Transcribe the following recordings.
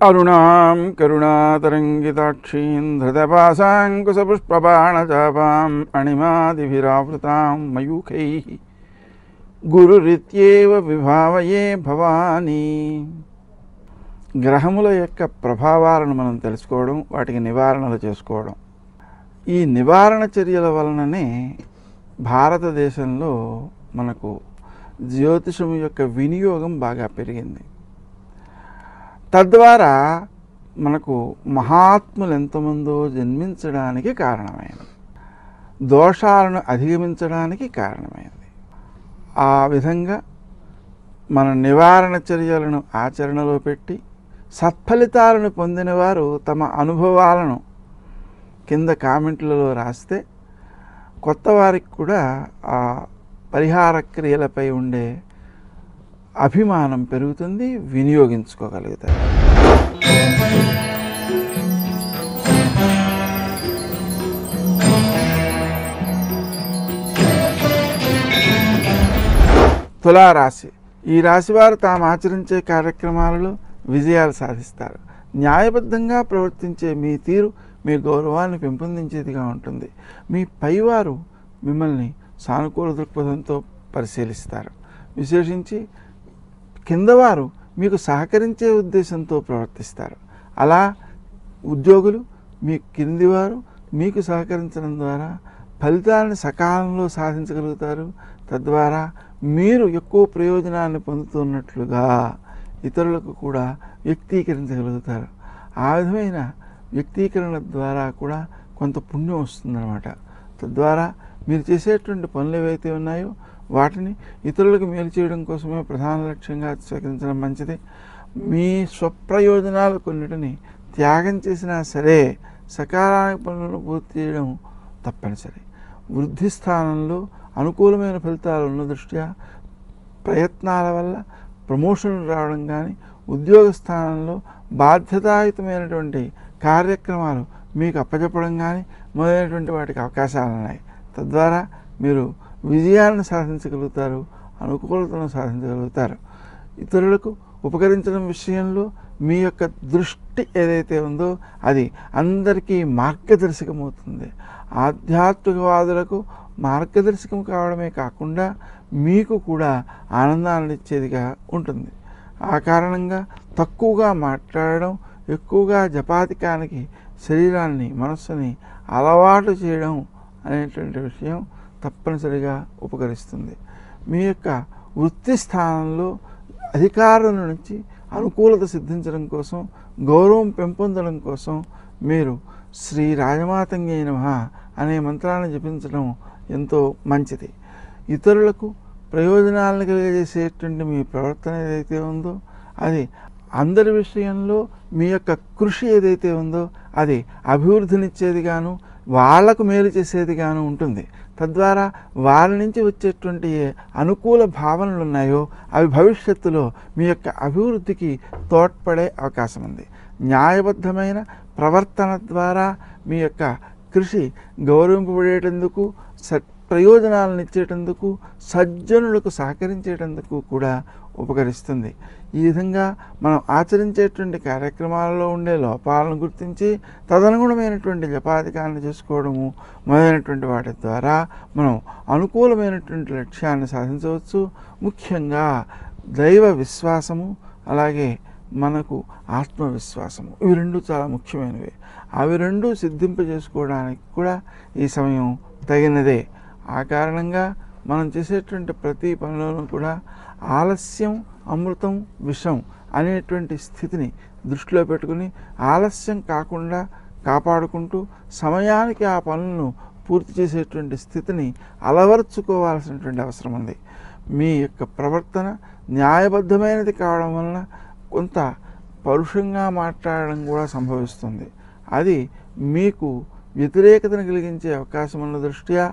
అరుణాం కరుణాతరంగితాక్షీం ధృతపాశాంకుశపుష్పబాణచాపాం అణిమాదిభిరావృతాం మయూఖైః గురురిత్యేవ విభావయే భవానీ. గ్రహముల యొక్క ప్రభావాలను మనం తెలుసుకోవడం, వాటికి నివారణలు చేసుకోవడం, ఈ నివారణ చర్యల వలననే భారతదేశంలో మనకు జ్యోతిషం యొక్క వినియోగం బాగా పెరిగింది. తద్వారా మనకు మహాత్ములు ఎంతమందో జన్మించడానికి కారణమైనది, దోషాలను అధిగమించడానికి కారణమైనది. ఆ విధంగా మన నివారణ చర్యలను ఆచరణలో పెట్టి సత్ఫలితాలను పొందిన వారు తమ అనుభవాలను కింద కామెంట్లలో రాస్తే కొత్త వారికి కూడా ఆ పరిహార క్రియలపై ఉండే అభిమానం పెరుగుతుంది, వినియోగించుకోగలుగుతారు. తులారాశి. ఈ రాశివారు తాము ఆచరించే కార్యక్రమాలలో విజయాలు సాధిస్తారు. న్యాయబద్ధంగా ప్రవర్తించే మీ తీరు మీ గౌరవాన్ని పెంపొందించేదిగా ఉంటుంది. మీ పైవారు మిమ్మల్ని సానుకూల దృక్పథంతో పరిశీలిస్తారు. విశేషించి కిందవారు మీకు సహకరించే ఉద్దేశంతో ప్రవర్తిస్తారు. అలా ఉద్యోగులు మీ కిందివారు మీకు సహకరించడం ద్వారా ఫలితాలను సకాలంలో సాధించగలుగుతారు. తద్వారా మీరు ఎక్కువ ప్రయోజనాన్ని పొందుతున్నట్లుగా ఇతరులకు కూడా వ్యక్తీకరించగలుగుతారు. ఆ విధమైన వ్యక్తీకరణ ద్వారా కూడా కొంత పుణ్యం వస్తుందన్నమాట. తద్వారా మీరు చేసేటువంటి పనులు ఏవైతే ఉన్నాయో వాటిని ఇతరులకు మేలు చేయడం కోసమే ప్రధాన లక్ష్యంగా స్వీకరించడం మంచిది. మీ స్వప్రయోజనాలు కొన్నిటిని త్యాగం చేసినా సరే సకారానికి పనులను పూర్తి చేయడం తప్పనిసరి. వృద్ధి స్థానంలో అనుకూలమైన ఫలితాలు ఉన్న దృష్ట్యా ప్రయత్నాల వల్ల ప్రమోషన్లు రావడం కానీ, ఉద్యోగ స్థానంలో బాధ్యతాయుతమైనటువంటి కార్యక్రమాలు మీకు అప్పచెప్పడం కానీ మొదలైనటువంటి వాటికి అవకాశాలు ఉన్నాయి. తద్వారా మీరు విజయాలను సాధించగలుగుతారు, అనుకూలతను సాధించగలుగుతారు. ఇతరులకు ఉపకరించడం విషయంలో మీ యొక్క దృష్టి ఏదైతే ఉందో అది అందరికీ మార్గదర్శకమవుతుంది. ఆధ్యాత్మికవాదులకు మార్గదర్శకం కావడమే కాకుండా మీకు కూడా ఆనందాన్ని ఇచ్చేదిగా ఉంటుంది. ఆ కారణంగా తక్కువగా మాట్లాడడం, ఎక్కువగా జపాధికానికి శరీరాన్ని మనస్సుని అలవాటు చేయడం అనేటువంటి విషయం తప్పనిసరిగా ఉపకరిస్తుంది. మీ యొక్క వృత్తి స్థానంలో అధికారుల నుంచి అనుకూలత సిద్ధించడం కోసం, గౌరవం పెంపొందడం కోసం మీరు శ్రీ రాజమాతంగే నమః అనే మంత్రాన్ని జపించడం ఎంతో మంచిది. ఇతరులకు ప్రయోజనాలను కలిగజేసేటువంటి మీ ప్రవర్తన ఏదైతే ఉందో అది అందరి విషయంలో మీ యొక్క కృషి ఏదైతే ఉందో అది అభివృద్ధినిచ్చేదిగాను, వాళ్లకు మేలు చేసేదిగాను ఉంటుంది. తద్వారా వారి నుంచి వచ్చేటువంటి అనుకూల భావనలు ఉన్నాయో అవి భవిష్యత్తులో మీ యొక్క అభివృద్ధికి తోడ్పడే అవకాశం ఉంది. న్యాయబద్ధమైన ప్రవర్తన ద్వారా మీ యొక్క కృషి గౌరవింపబడేటందుకు, ప్రయోజనాలను ఇచ్చేటందుకు, సజ్జనులకు సహకరించేటందుకు కూడా ఉపకరిస్తుంది. ఈ విధంగా మనం ఆచరించేటువంటి కార్యక్రమాలలో ఉండే లోపాలను గుర్తించి తదనుగుణమైనటువంటి జపాధికాన్ని చేసుకోవడము మొదలైనటువంటి వాటి ద్వారా మనం అనుకూలమైనటువంటి లక్ష్యాన్ని సాధించవచ్చు. ముఖ్యంగా దైవ విశ్వాసము, అలాగే మనకు ఆత్మవిశ్వాసము, ఇవి రెండు చాలా ముఖ్యమైనవి. అవి రెండు సిద్ధింపజేసుకోవడానికి కూడా ఈ సమయం తగినదే. ఆ కారణంగా మనం చేసేటువంటి ప్రతి పనిలోనూ కూడా ఆలస్యం అమృతం విషం అనేటువంటి స్థితిని దృష్టిలో పెట్టుకుని ఆలస్యం కాకుండా కాపాడుకుంటూ సమయానికి ఆ పనులను పూర్తి చేసేటువంటి స్థితిని అలవర్చుకోవాల్సినటువంటి అవసరం ఉంది. మీ యొక్క ప్రవర్తన న్యాయబద్ధమైనది కావడం వలన కొంత పరుషంగా మాట్లాడడం కూడా సంభవిస్తుంది. అది మీకు వ్యతిరేకతను కలిగించే అవకాశం ఉన్న దృష్ట్యా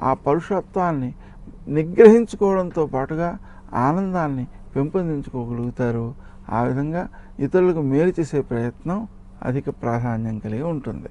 ఆ పరుషత్వాన్ని నిగ్రహించుకోవడంతో పాటుగా ఆనందాన్ని పెంపొందించుకోగలుగుతారు. ఆ విధంగా ఇతరులకు మేలు చేసే ప్రయత్నం అధిక ప్రాధాన్యం కలిగి ఉంటుంది.